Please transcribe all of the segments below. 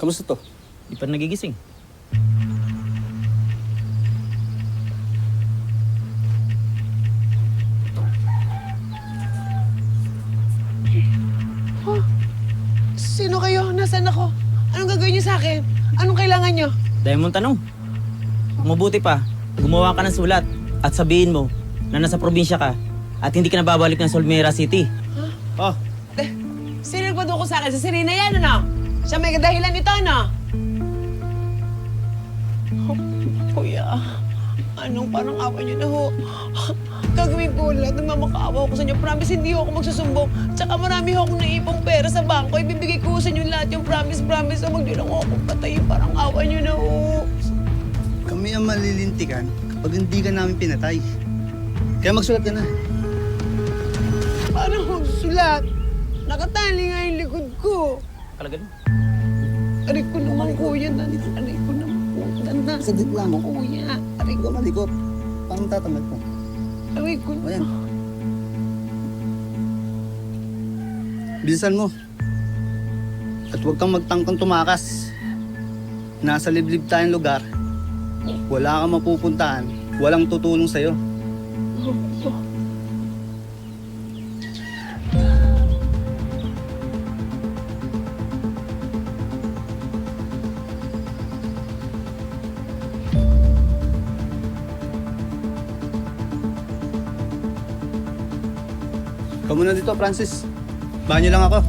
Kamusta to? Di pa nagigising. Sino kayo? Nasaan ako? Anong gagawin niyo sa akin? Anong kailangan niyo? Dahil mong tanong. Mabuti pa, gumawa ka ng sulat at sabihin mo na nasa probinsya ka at hindi ka na babalik ng Solmera City. Oh, Sino nagpaduko sa akin? Sa Serena yan, ano? Siya may dahilan nito, ano? Oh, kuya, anong parang awa niyo na ho? Gagawin ko lahat ng mamakaawa ko sa inyo. Promise, hindi ho ako magsusumbong. Tsaka marami ho akong naipong pera sa bangko. Ibibigay ko sa inyo lahat yung promise. So, huwag niyo lang ho akong patayin. Parang awa niyo na ho. Kami ang malilintikan kapag hindi ka namin pinatay. Kaya magsulat ka na. Paano magsulat? Nakatali nga yung likod ko. talaga mo. Aray ko naman, kuya. Aray ko naman, kuya. Sadit lang. Kuya. Aray Huwag ko. ka malikot. Parang tatamad ko. Aray ko. O yan. Bilisan mo. At huwag kang magtangkang tumakas. Nasa liblib tayong lugar. Wala kang mapupuntahan. Walang tutulong sa'yo. Ikaw muna dito, Francis. Banyo lang ako.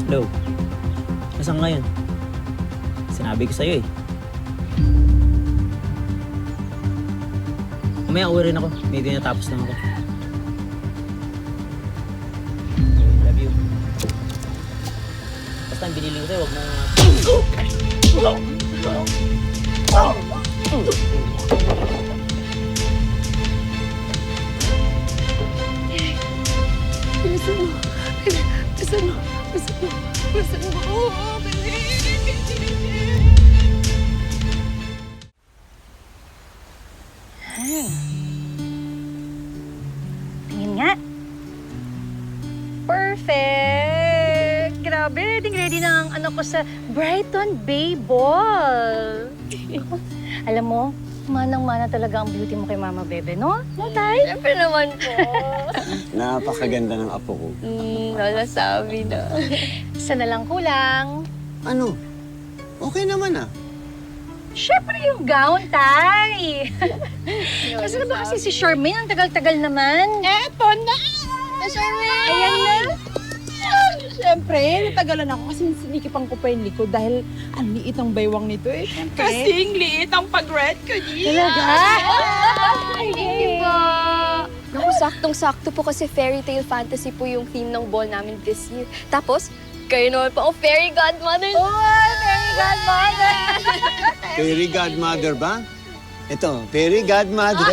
Hello. Nasaan ka ngayon? Sinabi ko sa'yo eh. Mamaya uwi rin ako. May tinatapos lang ako. Love you. Basta ang binili ko sa'yo, huwag mo... Bilisan mo. Bilisan mo. Bilisan mo. Bilisan mo. Oo, Tingin nga. Perfect! Grabe, ready na ang anak ko sa Brighton Bay Ball. Alam mo, manang-mana talaga ang beauty mo kay Mama Bebe, no? No, Tay? Siyempre naman po. Napakaganda ng apo ko. Nalasabi na. Isa na lang kulang. Ano? Okay naman ah. Siyempre yung gown, Tay! Kasi na ba kasi si Charmaine? Ang tagal-tagal naman. Eto na! Charmaine! Ayan na. Siyempre, natagalan ako kasi sinikipang ko pa yung likod dahil ang liit ang baywang nito eh. Kasing liit ang pag-red ko niya. Talaga? Thank you po. Naku, saktong-sakto po kasi fairy tale fantasy po yung theme ng ball namin this year. Tapos, kayo naman po ang fairy godmother. Oh, fairy godmother! Fairy godmother ba? Ito, fairy godmother.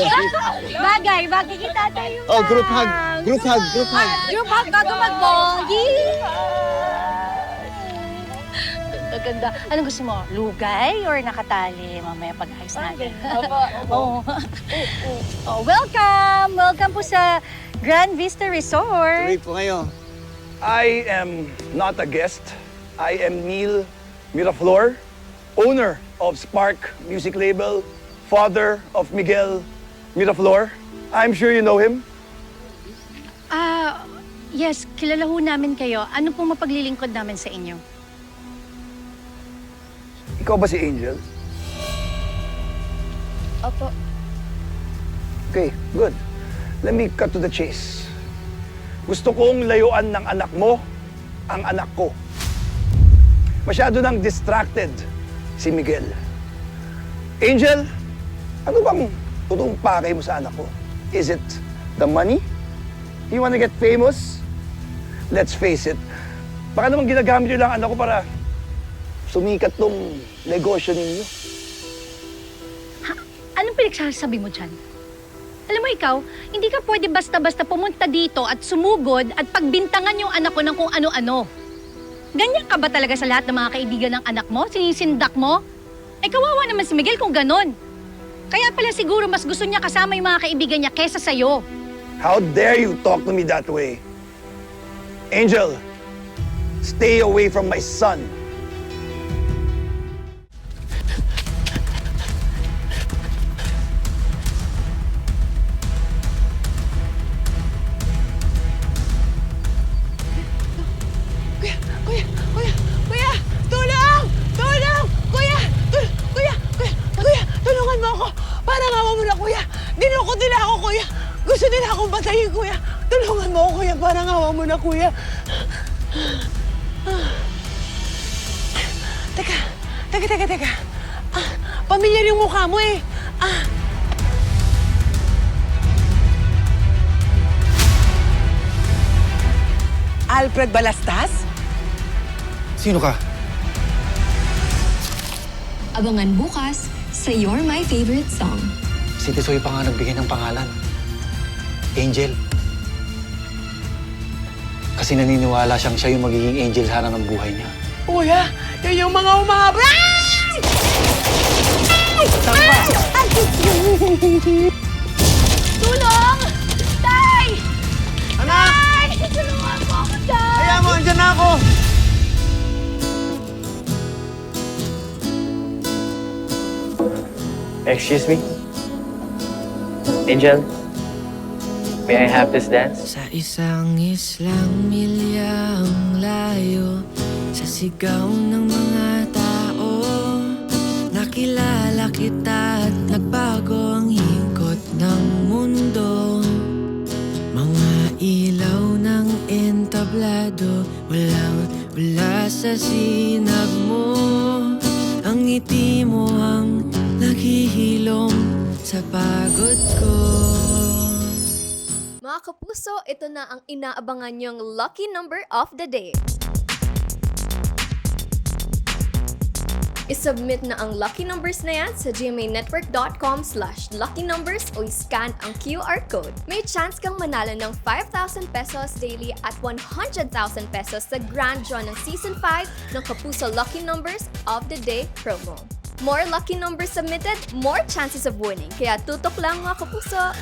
Bagay kita tayo. Oh, group hug. Group hug, group hug. Group hug bago mag-ball. Ganda. Anong gusto mo? Lugay or nakatali? Mamaya pag-ayos natin. Oo. Oh, welcome! Welcome po sa Grand Vista Resort. Tuloy po kayo. I am not a guest. I am Neil Miraflor, owner of Spark Music Label, father of Miguel Miraflor. I'm sure you know him. Yes, kilala ho namin kayo. Ano pong mapaglilingkod namin sa inyo? Ikaw ba si Angel? Opo. Okay, good. Let me cut to the chase. Gusto kong layuan ng anak mo ang anak ko. Masyado nang distracted si Miguel. Angel, ano bang totoong pakay mo sa anak ko? Is it the money? You wanna get famous? Let's face it. Baka naman ginagamit niyo lang anak ko para sumikat tong negosyo ninyo. Anong pinagsasabi mo dyan? Alam mo ikaw, hindi ka pwede basta-basta pumunta dito at sumugod at pagbintangan yung anak ko ng kung ano-ano. Ganyan ka ba talaga sa lahat ng mga kaibigan ng anak mo? Sinisindak mo? Eh, kawawa naman si Miguel kung ganon. Kaya pala siguro mas gusto niya kasama yung mga kaibigan niya kesa sa'yo. How dare you talk to me that way? Angel, stay away from my son. Kuya! Tulong! Tulong! Kuya! Kuya! Tulungan mo ako! Parang awa mo na, kuya! Dinukot nila ako, kuya! Gusto nila akong batayin, kuya! Tulungan mo ako, kuya! Parang awa mo na, kuya! Teka. Pamilyar yung mukha mo eh. Alfred Balastas? Sino ka? Abangan bukas sa You're My Favorite Song. Si Tisoy pa nga nagbigay ng pangalan. Angel. Kasi naniniwala siyang siya yung magiging angel sana ng buhay niya. Kuya, yan yung mga umahaba. Tulong! Tay! Anak! Tay! Tulungan mo ako dyan! Kaya mo, andyan na ako! Excuse me? Angel? May I have this dance? Sa isang islang milyang layo, sa sigaw ng mga tao, nakilala kita at nagbago ang ikot ng mundo. Mga ilaw ng entablado, wala sa sinag mo. Ang ngiti mo ang naghihilom sa pagod ko. Mga kapuso, ito na ang inaabangan niyong lucky number of the day. I-submit na ang lucky numbers na yan sa gmanetwork.com/luckynumbers o i-scan ang QR code. May chance kang manalo ng 5,000 pesos daily at 100,000 pesos sa grand draw ng Season 5 ng Kapuso Lucky Numbers of the Day promo. More lucky numbers submitted, more chances of winning. Kaya tutok lang mga kapuso!